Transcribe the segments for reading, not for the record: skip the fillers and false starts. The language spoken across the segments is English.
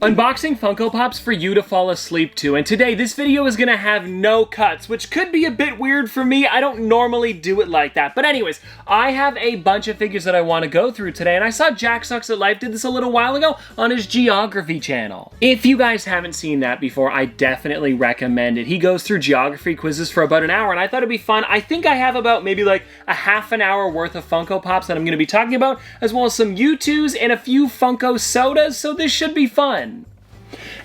Unboxing Funko Pops for you to fall asleep to, and today this video is gonna have no cuts, which could be a bit weird for me. I don't normally do it like that, but anyways, I have a bunch of figures that I want to go through today, and I saw Jack Sucks at Life did this a little while ago on his geography channel. If you guys haven't seen that before, I definitely recommend it. He goes through geography quizzes for about an hour, and I thought it'd be fun. I think I have about maybe like a half an hour worth of Funko Pops that I'm gonna be talking about, as well as some Youtooz and a few Funko sodas, so this should be fun.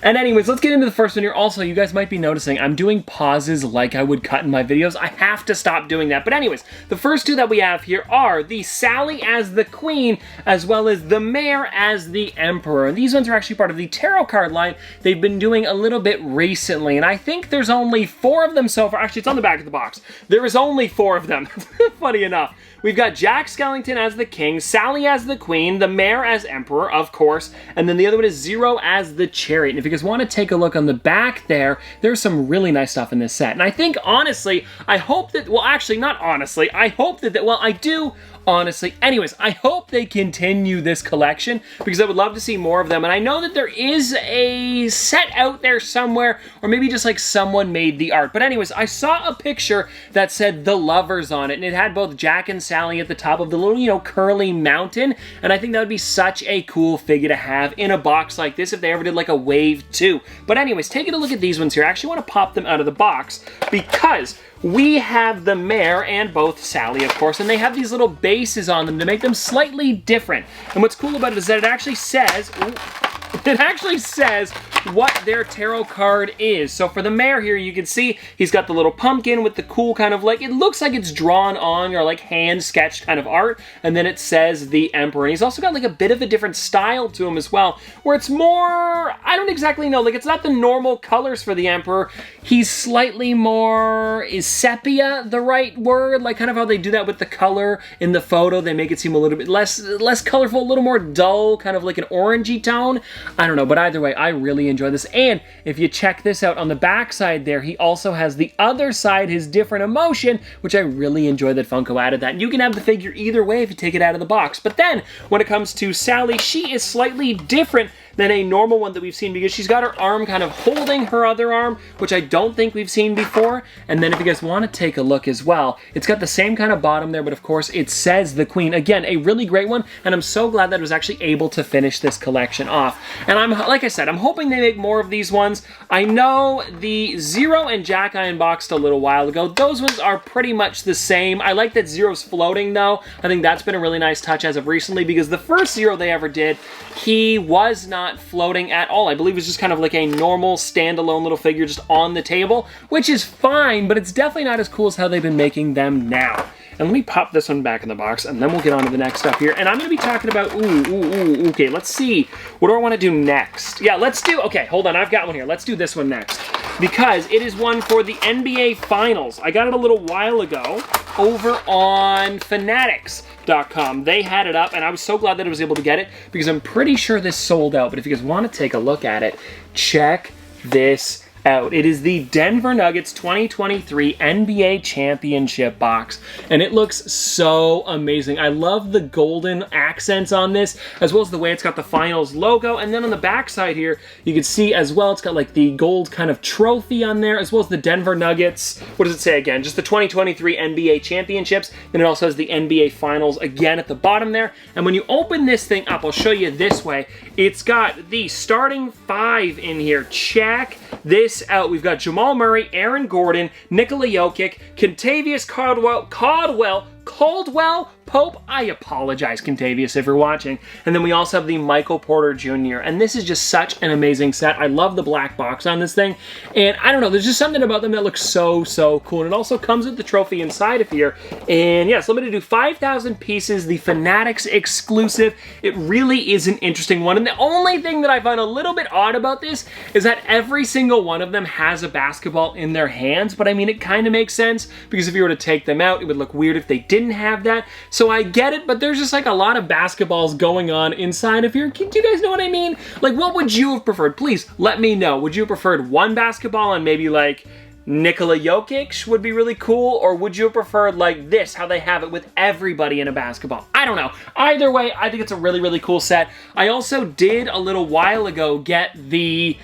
And anyways, let's get into the first one here. Also, you guys might be noticing I'm doing pauses like I would cut in my videos. I have to stop doing that. But anyways, the first two that we have here are the Sally as the Queen, as well as the Mayor as the Emperor. And these ones are actually part of the tarot card line they've been doing a little bit recently. And I think there's only 4 of them so far. Actually, it's on the back of the box. There is only 4 of them, funny enough. We've got Jack Skellington as the King, Sally as the Queen, the Mayor as Emperor, of course, and then the other one is Zero as the Chariot. And if you guys want to take a look on the back there, there's some really nice stuff in this set. And I think, honestly, I hope that, well, actually, not honestly, I hope that, well, I do honestly. Anyways, I hope they continue this collection because I would love to see more of them. And I know that there is a set out there somewhere, or maybe just like someone made the art. But anyways, I saw a picture that said The Lovers on it, and it had both Jack and Sally at the top of the little, you know, curly mountain. And I think that would be such a cool figure to have in a box like this if they ever did like a wave 2. But anyways, taking a look at these ones here, I actually want to pop them out of the box because we have the Mayor and both Sally, of course, and they have these little bases on them to make them slightly different. And what's cool about it is that it actually says, what their tarot card is. So for the Mayor here, you can see he's got the little pumpkin with the cool kind of like, it looks like it's drawn on or like hand sketched kind of art. And then it says the Emperor. And he's also got like a bit of a different style to him as well, where it's more, I don't exactly know, like it's not the normal colors for the Emperor. He's slightly more, is sepia the right word? Like kind of how they do that with the color in the photo. They make it seem a little bit less colorful, a little more dull, kind of like an orangey tone. I don't know, but either way, I really enjoy this. And if you check this out on the back side there, he also has the other side, his different emotion, which I really enjoy that Funko added that. And you can have the figure either way if you take it out of the box. But then, when it comes to Sally, she is slightly different than a normal one that we've seen because she's got her arm kind of holding her other arm, which I don't think we've seen before. And then if you guys want to take a look as well, it's got the same kind of bottom there, but of course it says the Queen. Again, a really great one, and I'm so glad that I was actually able to finish this collection off. And I'm, like I said, I'm hoping they make more of these ones. I know the Zero and Jack I unboxed a little while ago. Those ones are pretty much the same. I like that Zero's floating though. I think that's been a really nice touch as of recently because the first Zero they ever did, he was not floating at all. I believe it was just kind of like a normal standalone little figure just on the table, which is fine, but it's definitely not as cool as how they've been making them now. And let me pop this one back in the box, and then we'll get on to the next stuff here. And I'm going to be talking about, okay, let's see. What do I want to do next? Yeah, let's do, okay, hold on, I've got one here. Let's do this one next. Because it is one for the NBA Finals. I got it a little while ago over on Fanatics.com. They had it up, and I was so glad that I was able to get it because I'm pretty sure this sold out. But if you guys want to take a look at it, check this out. It is the Denver Nuggets 2023 NBA Championship box, and it looks so amazing. I love the golden accents on this, as well as the way it's got the Finals logo, and then on the back side here, you can see as well, it's got like the gold kind of trophy on there, as well as the Denver Nuggets. What does it say again? Just the 2023 NBA Championships. Then it also has the NBA Finals again at the bottom there, and when you open this thing up, I'll show you this way, it's got the starting 5 in here. Check this out. We've got Jamal Murray, Aaron Gordon, Nikola Jokic, Kentavious Caldwell Pope. I apologize, Kentavious, if you're watching. And then we also have the Michael Porter Jr. And this is just such an amazing set. I love the black box on this thing. And I don't know, there's just something about them that looks so, so cool. And it also comes with the trophy inside of here. And yes, limited to 5,000 pieces, the Fanatics exclusive. It really is an interesting one. And the only thing that I find a little bit odd about this is that every single one of them has a basketball in their hands. But I mean, it kind of makes sense because if you were to take them out, it would look weird if they didn't have that. So I get it, but there's just like a lot of basketballs going on inside of here. Do you guys know what I mean? Like, what would you have preferred? Please let me know. Would you have preferred one basketball and maybe like Nikola Jokic would be really cool, or would you have preferred like this, how they have it with everybody in a basketball? I don't know. Either way, I think it's a really, really cool set. I also did a little while ago get the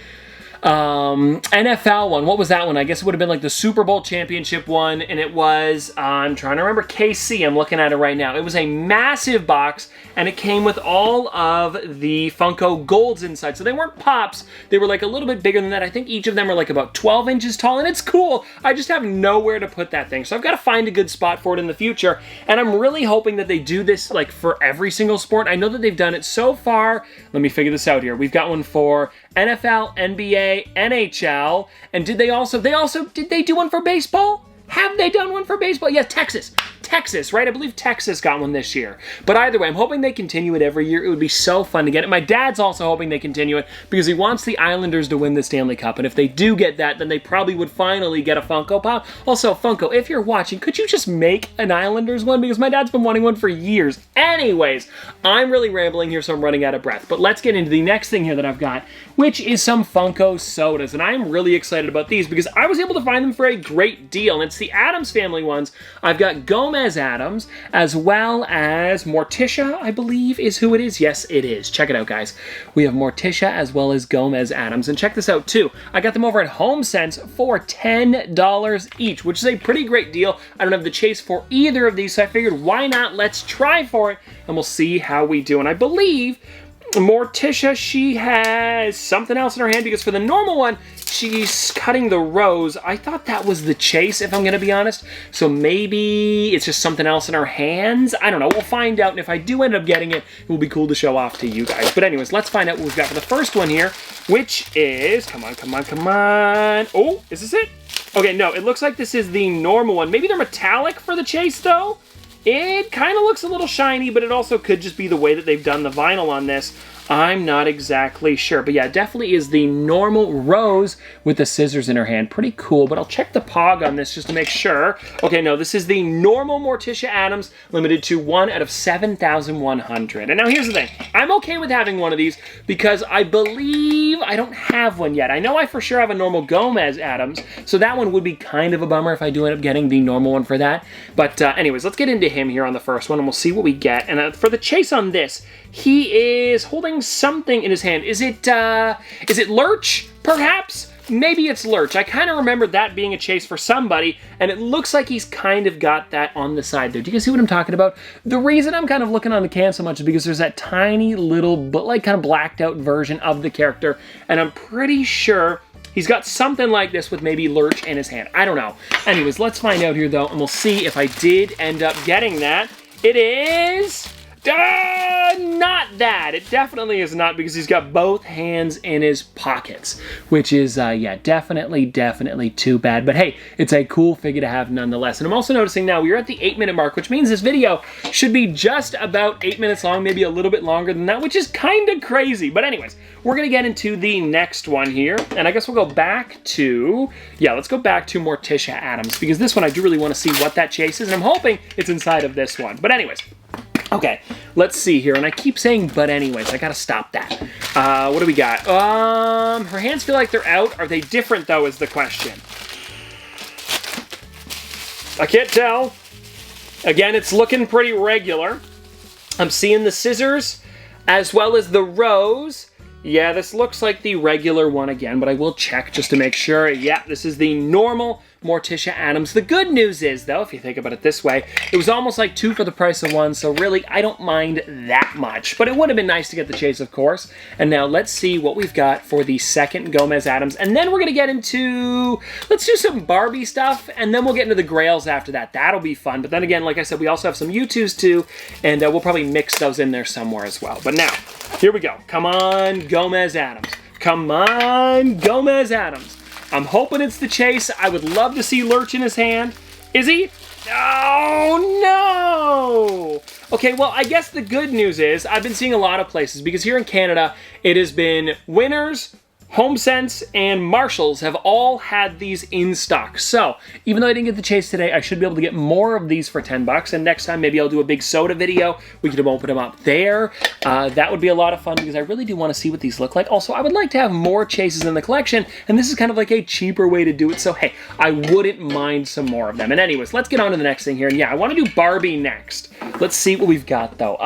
NFL one. What was that one? I guess it would have been like the Super Bowl championship one, and it was, I'm trying to remember, KC. I'm looking at it right now. It was a massive box, and it came with all of the Funko Golds inside. So they weren't Pops. They were like a little bit bigger than that. I think each of them are like about 12 inches tall, and it's cool. I just have nowhere to put that thing. So I've got to find a good spot for it in the future, and I'm really hoping that they do this like for every single sport. I know that they've done it so far. Let me figure this out here. We've got one for NFL, NBA, NHL, and did they do one for baseball? Have they done one for baseball? Yes, Texas, right? I believe Texas got one this year. But either way, I'm hoping they continue it every year. It would be so fun to get it. My dad's also hoping they continue it because he wants the Islanders to win the Stanley Cup. And if they do get that, then they probably would finally get a Funko Pop. Also, Funko, if you're watching, could you just make an Islanders one? Because my dad's been wanting one for years. Anyways, I'm really rambling here, so I'm running out of breath. But let's get into the next thing here that I've got, which is some Funko sodas. And I'm really excited about these because I was able to find them for a great deal. And it's the Addams family ones. I've got Gomez Addams, as well as Morticia, I believe is who it is. Yes, it is. Check it out, guys. We have Morticia as well as Gomez Addams. And check this out, too. I got them over at HomeSense for $10 each, which is a pretty great deal. I don't have the chase for either of these, so I figured, why not? Let's try for it, and we'll see how we do. And I believe Morticia, she has something else in her hand, because for the normal one, she's cutting the rose. I thought that was the chase, if I'm going to be honest. So maybe it's just something else in her hands? I don't know. We'll find out, and if I do end up getting it, it will be cool to show off to you guys. But anyways, let's find out what we've got for the first one here, which is, come on. Oh, is this it? Okay, no, it looks like this is the normal one. Maybe they're metallic for the chase, though? It kind of looks a little shiny, but it also could just be the way that they've done the vinyl on this. I'm not exactly sure. But yeah, it definitely is the normal rose with the scissors in her hand. Pretty cool, but I'll check the pog on this just to make sure. Okay, no, this is the normal Morticia Addams, limited to 1 out of 7,100. And now here's the thing. I'm okay with having one of these because I believe I don't have one yet. I know I for sure have a normal Gomez Addams, so that one would be kind of a bummer if I do end up getting the normal one for that. But anyways, let's get into him here on the first one, and we'll see what we get. And for the chase on this, he is holding something in his hand. Is it Lurch, perhaps? Maybe it's Lurch. I kind of remember that being a chase for somebody, and it looks like he's kind of got that on the side there. Do you guys see what I'm talking about? The reason I'm kind of looking on the can so much is because there's that tiny little, but like kind of blacked out version of the character, and I'm pretty sure he's got something like this with maybe Lurch in his hand. I don't know. Anyways, let's find out here, though, and we'll see if I did end up getting that. It is not that. It definitely is not, because he's got both hands in his pockets, which is, yeah, definitely too bad. But hey, it's a cool figure to have nonetheless. And I'm also noticing now we're at the 8-minute mark, which means this video should be just about 8 minutes long, maybe a little bit longer than that, which is kind of crazy. But anyways, we're going to get into the next one here. And I guess we'll go back to, yeah, let's go back to Morticia Addams, because this one I do really want to see what that chase is, and I'm hoping it's inside of this one. But anyways, okay, let's see here. And I keep saying, but anyways, I gotta stop that. What do we got? Her hands feel like they're out. Are they different, though, is the question. I can't tell. Again, it's looking pretty regular. I'm seeing the scissors as well as the rose. Yeah, this looks like the regular one again, but I will check just to make sure. Yeah, this is the normal Morticia Addams. The good news is, though, if you think about it this way, it was almost like 2 for the price of 1, so really, I don't mind that much. But it would have been nice to get the chase, of course. And now let's see what we've got for the second Gomez Addams. And then we're going to get into, let's do some Barbie stuff, and then we'll get into the Grails after that. That'll be fun. But then again, like I said, we also have some Youtooz too, and we'll probably mix those in there somewhere as well. But now, here we go. Come on, Gomez Addams. Come on, Gomez Addams. I'm hoping it's the chase. I would love to see Lurch in his hand. Is he? Oh, no! Okay, well, I guess the good news is I've been seeing a lot of places, because here in Canada, it has been winners, HomeSense and Marshalls have all had these in stock. So even though I didn't get the chase today, I should be able to get more of these for 10 bucks. And next time, maybe I'll do a big soda video. We could open them up there. That would be a lot of fun because I really do want to see what these look like. Also, I would like to have more chases in the collection. And this is kind of like a cheaper way to do it. So hey, I wouldn't mind some more of them. And anyways, let's get on to the next thing here. And yeah, I want to do Barbie next. Let's see what we've got though.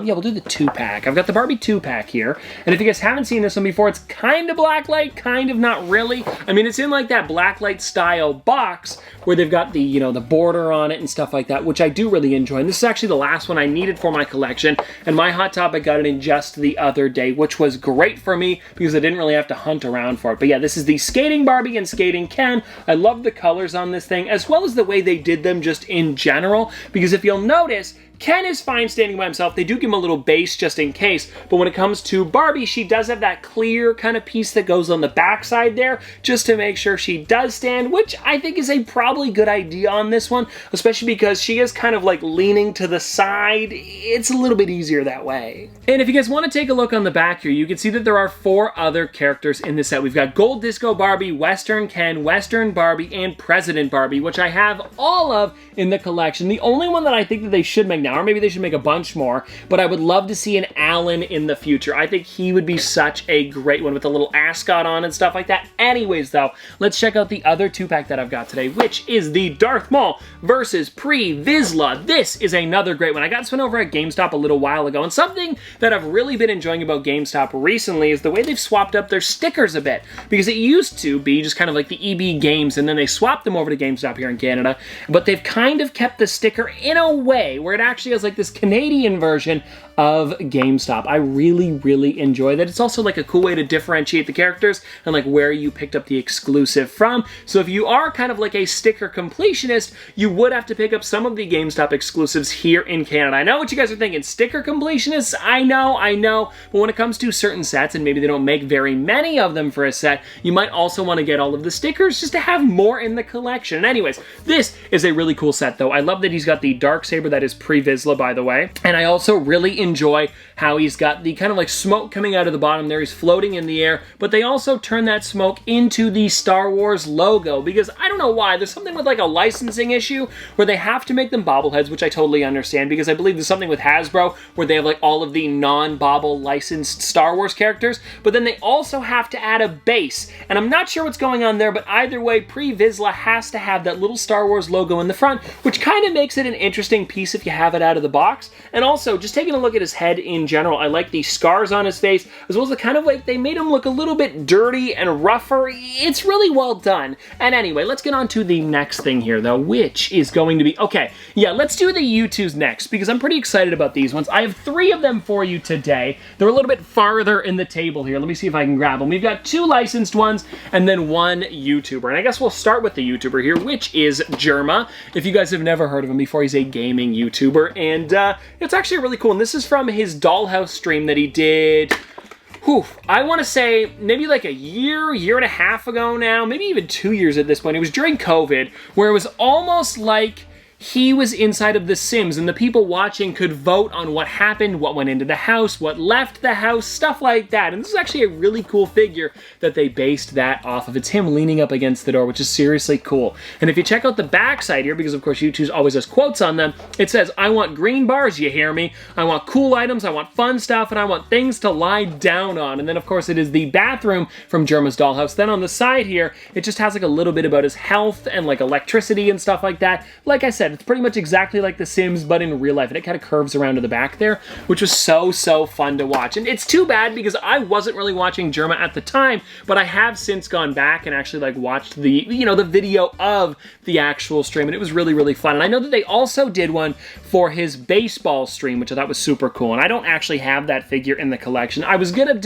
Yeah, we'll do the 2-pack. I've got the Barbie 2-pack here. And if you guys haven't seen this one before, it's kind of blacklight, kind of not really. I mean, it's in like that blacklight style box where they've got the, you know, the border on it and stuff like that, which I do really enjoy. And this is actually the last one I needed for my collection. And my Hot Topic got it in just the other day, which was great for me because I didn't really have to hunt around for it. But yeah, this is the Skating Barbie and Skating Ken. I love the colors on this thing, as well as the way they did them just in general, because if you'll notice, Ken is fine standing by himself. They do give him a little base just in case, but when it comes to Barbie, she does have that clear kind of piece that goes on the backside there, just to make sure she does stand, which I think is a probably good idea on this one, especially because she is kind of like leaning to the side. It's a little bit easier that way. And if you guys want to take a look on the back here, you can see that there are 4 other characters in this set. We've got Gold Disco Barbie, Western Ken, Western Barbie, and President Barbie, which I have all of in the collection. The only one that I think that they should make now, or maybe they should make a bunch more, but I would love to see an Alan in the future. I think he would be such a great one with a little ascot on and stuff like that. Anyways, though, let's check out the other 2-pack that I've got today, which is the Darth Maul versus Pre-Vizsla. This is another great one. I got this one over at GameStop a little while ago, and something that I've really been enjoying about GameStop recently is the way they've swapped up their stickers a bit, because it used to be just kind of like the EB Games, and then they swapped them over to GameStop here in Canada, but they've kind of kept the sticker in a way where it actually has like this Canadian version of GameStop. I really, really enjoy that. It's also like a cool way to differentiate the characters and like where you picked up the exclusive from. So if you are kind of like a sticker completionist, you would have to pick up some of the GameStop exclusives here in Canada. I know what you guys are thinking, sticker completionists? I know, but when it comes to certain sets, and maybe they don't make very many of them for a set, you might also want to get all of the stickers just to have more in the collection. And anyways, this is a really cool set though. I love that he's got the Darksaber that is Pre-Vizsla, by the way. And I also really enjoy how he's got the kind of like smoke coming out of the bottom there. He's floating in the air, but they also turn that smoke into the Star Wars logo, because I don't know why. There's something with like a licensing issue where they have to make them bobbleheads, which I totally understand, because I believe there's something with Hasbro where they have like all of the non-bobble licensed Star Wars characters, but then they also have to add a base. And I'm not sure what's going on there, but either way, Pre-Vizsla has to have that little Star Wars logo in the front, which kind of makes it an interesting piece if you have it out of the box. And also, just taking a look at his head in general, I like the scars on his face, as well as the kind of like they made him look a little bit dirty and rougher. It's really well done. And anyway, let's get on to the next thing here though, which is going to be, okay, yeah, let's do the Youtooz next, because I'm pretty excited about these ones. I have 3 of them for you today. They're a little bit farther in the table here. Let me see if I can grab them. We've got 2 licensed ones and then 1 YouTuber. And I guess we'll start with the YouTuber here, which is Jerma. If you guys have never heard of him before, he's a gaming YouTuber, and it's actually really cool. And this is from his Dollhouse stream that he did, I want to say maybe like a year and a half ago now, maybe even 2 years at this point. It was during COVID, where it was almost like he was inside of The Sims, and the people watching could vote on what happened, what went into the house, what left the house, stuff like that. And this is actually a really cool figure that they based that off of. It's him leaning up against the door, which is seriously cool. And if you check out the backside here, because of course Youtooz always has quotes on them, it says, "I want green bars, you hear me? I want cool items, I want fun stuff, and I want things to lie down on." And then of course it is the bathroom from Jerma's Dollhouse. Then on the side here, it just has like a little bit about his health and like electricity and stuff like that. Like I said, it's pretty much exactly like The Sims, but in real life. And it kind of curves around to the back there, which was so fun to watch. And it's too bad because I wasn't really watching Jerma at the time, but I have since gone back and actually like watched the, the video of the actual stream, and it was really fun. And I know that they also did one for his baseball stream, which I thought was super cool. And I don't actually have that figure in the collection. I was gonna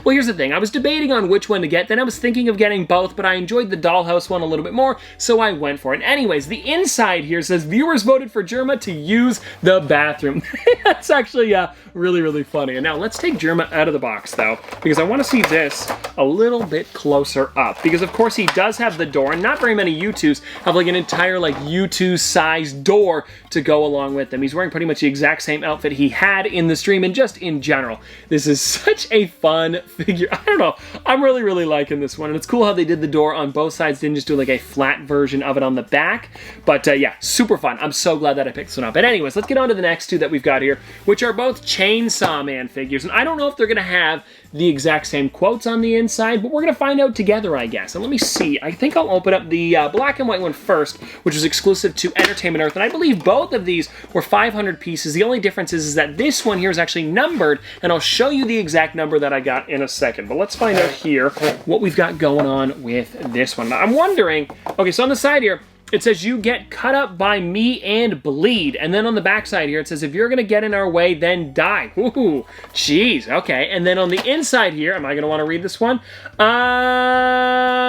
well, here's the thing. I was debating on which one to get. Then I was thinking of getting both, but I enjoyed the Dollhouse one a little bit more, so I went for it. Anyways, the inside here says, "Viewers voted for Jerma to use the bathroom." That's actually really funny. And now let's take Jerma out of the box though, because I want to see this a little bit closer up. Because of course he does have the door, and not very many Youtooz have like an entire like Youtooz sized door to go along with them. He's wearing pretty much the exact same outfit he had in the stream, and just in general. This is such a fun figure. I don't know. I'm really, really liking this one. And it's cool how they did the door on both sides. Didn't just do like a flat version of it on the back. But yeah, super fun. I'm so glad that I picked this one up. But anyways, let's get on to the next two that we've got here, which are both Chainsaw Man figures. And I don't know if they're going to have the exact same quotes on the inside, but we're going to find out together, I guess. And let me see. I think I'll open up the black and white one first, which is exclusive to Entertainment Earth. And I believe both of these were 500 pieces. The only difference is that this one here is actually numbered, and I'll show you the exact number that I got in a second. But let's find out here what we've got going on with this one. Now, I'm wondering, okay, so on the side here, it says, you get cut up by me and bleed. And then on the back side here, it says, if you're going to get in our way, then die. Ooh, jeez, okay. And then on the inside here, am I going to want to read this one? Yeah,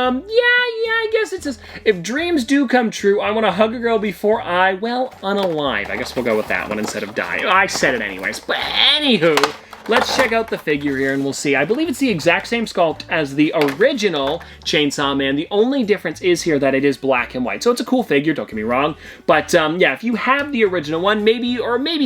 I guess it says, if dreams do come true, I want to hug a girl before I, well, unalive. I guess we'll go with that one instead of die. I said it anyways. But anywho, let's check out the figure here and we'll see. I believe it's the exact same sculpt as the original Chainsaw Man. The only difference is here that it is black and white. So it's a cool figure, don't get me wrong. But yeah, if you have the original one, maybe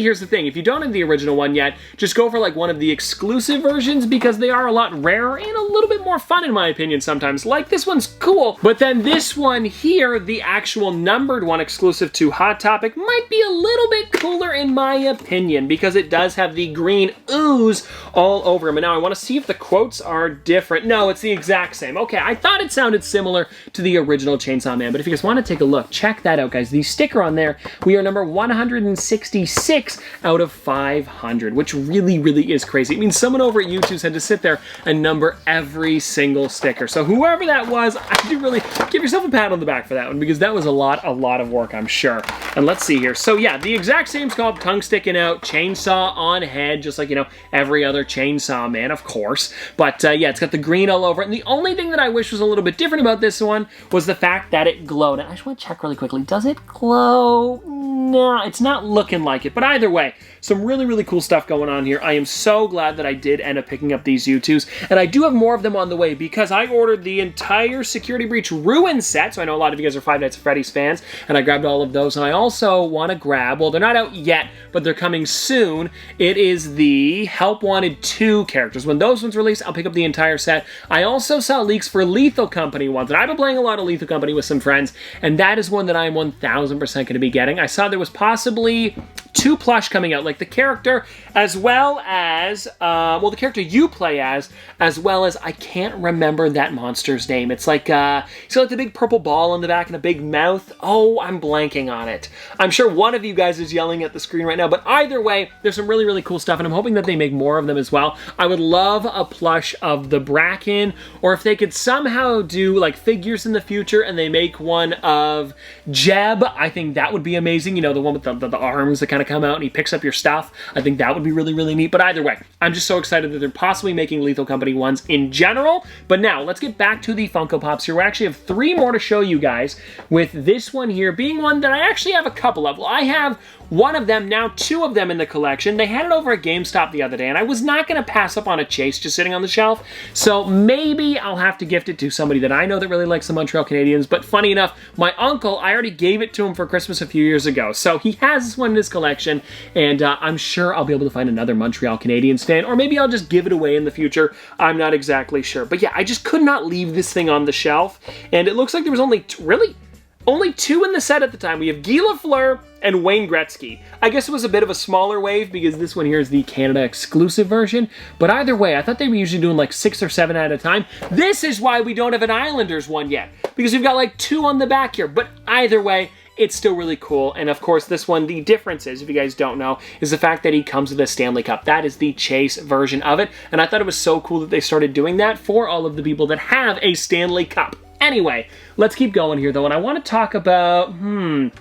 here's the thing. If you don't have the original one yet, just go for like one of the exclusive versions because they are a lot rarer and a little bit more fun in my opinion sometimes. Like this one's cool, but then this one here, the actual numbered one exclusive to Hot Topic, might be a little bit cooler in my opinion because it does have the green ooze all over him. And now I want to see if the quotes are different. No, it's the exact same. Okay, I thought it sounded similar to the original Chainsaw Man, but if you guys want to take a look, check that out, guys. The sticker on there, we are number 166 out of 500, which really, really is crazy. It means someone over at Youtooz had to sit there and number every single sticker. So whoever that was, I do really give yourself a pat on the back for that one because that was a lot of work, I'm sure. And let's see here. So yeah, the exact same sculpt, tongue sticking out, chainsaw on head, just like, you know, every other Chainsaw Man, of course. But yeah, it's got the green all over it. And the only thing that I wish was a little bit different about this one was the fact that it glowed. And I just want to check really quickly. Does it glow? No, it's not looking like it. But either way, some really, really cool stuff going on here. I am so glad that I did end up picking up these Youtooz. And I do have more of them on the way because I ordered the entire Security Breach Ruin set. So I know a lot of you guys are Five Nights at Freddy's fans. And I grabbed all of those. And I also want to grab, well, they're not out yet, but they're coming soon. It is the Help Wanted 2 characters. When those ones release, I'll pick up the entire set. I also saw leaks for Lethal Company ones. And I've been playing a lot of Lethal Company with some friends. And that is one that I'm 1000% going to be getting. I saw there was possibly 2 plush coming out, like the character as well as, well, the character you play as well as, I can't remember that monster's name. It's like, he's got like the big purple ball on the back and a big mouth. Oh, I'm blanking on it. I'm sure one of you guys is yelling at the screen right now, but either way, there's some really, really cool stuff, and I'm hoping that they make more of them as well. I would love a plush of the Bracken, or if they could somehow do like figures in the future and they make one of Jeb, I think that would be amazing. You know, the one with the arms that kind of come out and he picks up your stuff. I think that would be really, really neat. But either way, I'm just so excited that they're possibly making Lethal Company ones in general. But now, let's get back to the Funko Pops here. We actually have 3 more to show you guys, with this one here being one that I actually have a couple of. Well, I have one of them, now 2 of them in the collection. They had it over at GameStop the other day, and I was not going to pass up on a Chase just sitting on the shelf. So maybe I'll have to gift it to somebody that I know that really likes the Montreal Canadiens. But funny enough, my uncle, I already gave it to him for Christmas a few years ago. So he has this one in his collection, and I'm sure I'll be able to find another Montreal Canadiens fan, or maybe I'll just give it away in the future. I'm not exactly sure. But yeah, I just could not leave this thing on the shelf, and it looks like there was only only 2 in the set at the time. We have Guy Lafleur and Wayne Gretzky. I guess it was a bit of a smaller wave because this one here is the Canada exclusive version. But either way, I thought they were usually doing like 6 or 7 at a time. This is why we don't have an Islanders one yet, because we've got like 2 on the back here. But either way, it's still really cool. And of course, this one, the difference is, if you guys don't know, is the fact that he comes with a Stanley Cup. That is the Chase version of it. And I thought it was so cool that they started doing that for all of the people that have a Stanley Cup. Anyway, let's keep going here though. And I want to talk about, I'm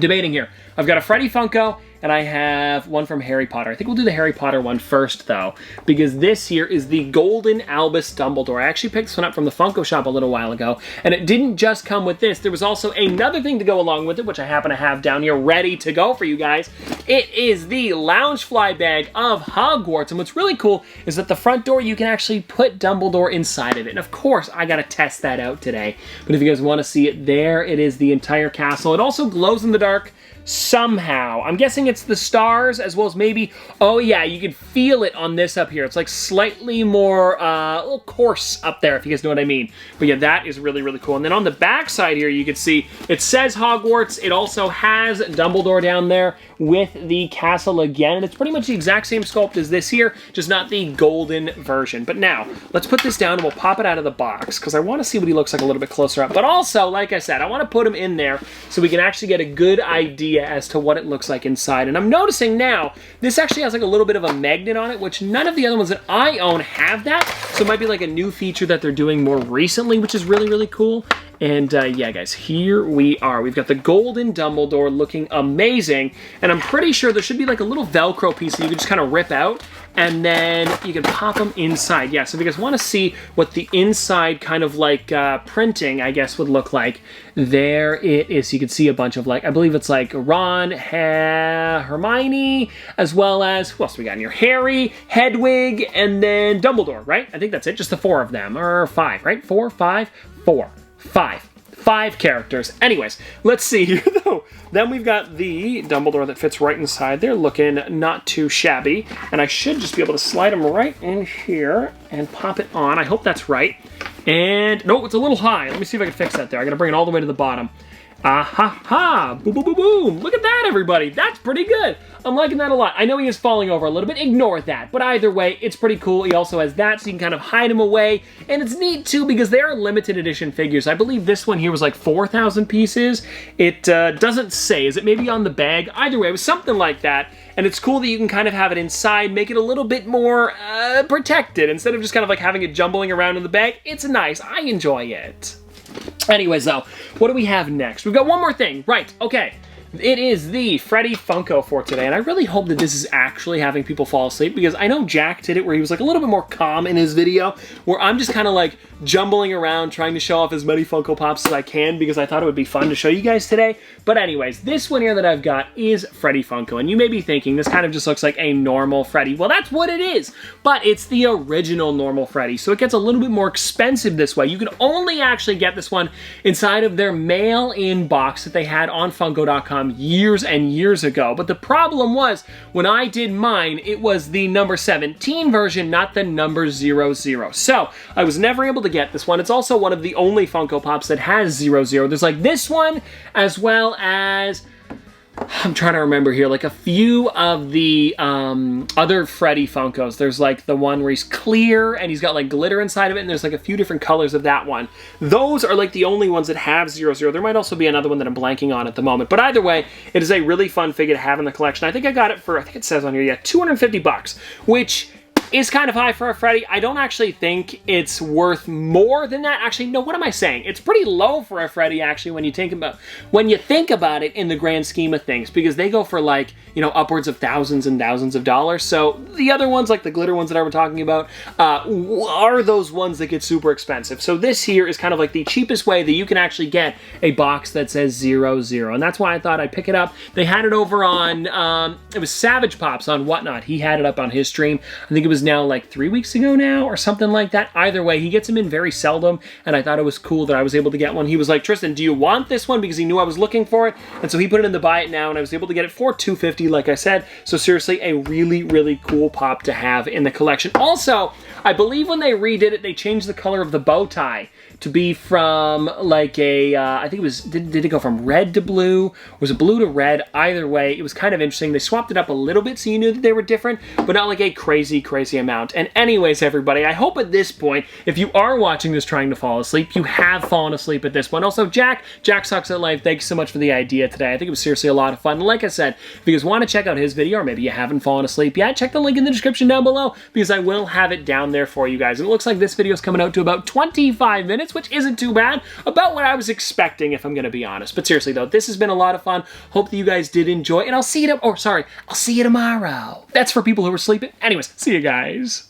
debating here. I've got a Freddy Funko and I have one from Harry Potter. I think we'll do the Harry Potter one first, though, because this here is the Golden Albus Dumbledore. I actually picked this one up from the Funko shop a little while ago, and it didn't just come with this. There was also another thing to go along with it, which I happen to have down here ready to go for you guys. It is the Loungefly bag of Hogwarts, and what's really cool is that the front door, you can actually put Dumbledore inside of it, and of course, I gotta test that out today. But if you guys want to see it, there it is, the entire castle. It also glows in the dark somehow. I'm guessing it's the stars, as well as maybe, oh yeah, you can feel it on this up here. It's like slightly more, a little coarse up there, if you guys know what I mean. But yeah, that is really, really cool. And then on the back side here, you can see, it says Hogwarts. It also has Dumbledore down there with the castle again. And it's pretty much the exact same sculpt as this here, just not the golden version. But now, let's put this down and we'll pop it out of the box, because I want to see what he looks like a little bit closer up. But also, like I said, I want to put him in there so we can actually get a good idea as to what it looks like inside. And I'm noticing now, this actually has like a little bit of a magnet on it, which none of the other ones that I own have that. So it might be like a new feature that they're doing more recently, which is really, really cool. And yeah, guys, here we are. We've got the Golden Dumbledore looking amazing. And I'm pretty sure there should be like a little Velcro piece that you can just kind of rip out, and then you can pop them inside. Yeah, so if you guys want to see what the inside kind of like printing, I guess, would look like, there it is. You can see a bunch of like, I believe it's like Ron, Hermione, as well as, who else we got in here? Harry, Hedwig, and then Dumbledore, right? I think that's it, just the 4 of them, or 5, right? 4, 5, 4, 5. 5 characters. Anyways, let's see here, though. Then we've got the Dumbledore that fits right inside there, looking not too shabby. And I should just be able to slide him right in here and pop it on. I hope that's right. And, no, it's a little high. Let me see if I can fix that there. I gotta bring it all the way to the bottom. Ah-ha-ha! Boom, boom, boom, boom! Look at that, everybody! That's pretty good! I'm liking that a lot. I know he is falling over a little bit. Ignore that. But either way, it's pretty cool. He also has that, so you can kind of hide him away. And it's neat, too, because they are limited edition figures. I believe this one here was like 4,000 pieces. It doesn't say. Is it maybe on the bag? Either way, it was something like that. And it's cool that you can kind of have it inside, make it a little bit more protected. Instead of just kind of like having it jumbling around in the bag, it's nice. I enjoy it. Anyways, though, what do we have next? We've got one more thing. Right, okay. It is the Freddy Funko for today, and I really hope that this is actually having people fall asleep, because I know Jack did it where he was like a little bit more calm in his video, where I'm just kind of like jumbling around trying to show off as many Funko Pops as I can, because I thought it would be fun to show you guys today. But anyways, this one here that I've got is Freddy Funko, and you may be thinking this kind of just looks like a normal Freddy. Well, that's what it is, but it's the original normal Freddy, so it gets a little bit more expensive this way. You can only actually get this one inside of their mail-in box that they had on Funko.com years and years ago. But the problem was, when I did mine, it was the number 17 version, not the number 00. So I was never able to get this one. It's also one of the only Funko Pops that has 00. There's like this one, as well as, I'm trying to remember here, like a few of the other Freddy Funkos. There's like the one where he's clear and he's got like glitter inside of it, and there's like a few different colors of that one. Those are like the only ones that have 00. There might also be another one that I'm blanking on at the moment. But either way, it is a really fun figure to have in the collection. I think I got it for, I think it says on here, yeah, 250 bucks, which is kind of high for a Freddy. I don't actually think it's worth more than that. Actually, no, what am I saying? It's pretty low for a Freddy, actually, when you think about it in the grand scheme of things, because they go for like, you know, upwards of thousands and thousands of dollars. So the other ones, like the glitter ones that I were talking about, are those ones that get super expensive. So this here is kind of like the cheapest way that you can actually get a box that says 00. And that's why I thought I'd pick it up. They had it over on, it was Savage Pops on Whatnot. He had it up on his stream. I think it was now like 3 weeks ago now or something like that. Either way, he gets them in very seldom, and I thought it was cool that I was able to get one. He was like, Tristan, do you want this one? Because he knew I was looking for it, and so he put it in the buy it now, and I was able to get it for $250, like I said. So seriously, a really, really cool pop to have in the collection. Also, I believe when they redid it, they changed the color of the bow tie to be from like a, I think it was, did it go from red to blue? Or was it blue to red? Either way, it was kind of interesting. They swapped it up a little bit so you knew that they were different, but not like a crazy crazy amount. And anyways, everybody, I hope at this point, if you are watching this trying to fall asleep, you have fallen asleep at this point. Also, Jack Sucks at Life, thank you so much for the idea today. I think it was seriously a lot of fun. Like I said, if you guys want to check out his video, or maybe you haven't fallen asleep yet, check the link in the description down below, because I will have it down there for you guys. And it looks like this video is coming out to about 25 minutes, which isn't too bad. About what I was expecting, if I'm going to be honest. But seriously, though, this has been a lot of fun. Hope that you guys did enjoy, and I'll see you tomorrow. That's for people who are sleeping. Anyways, see you guys.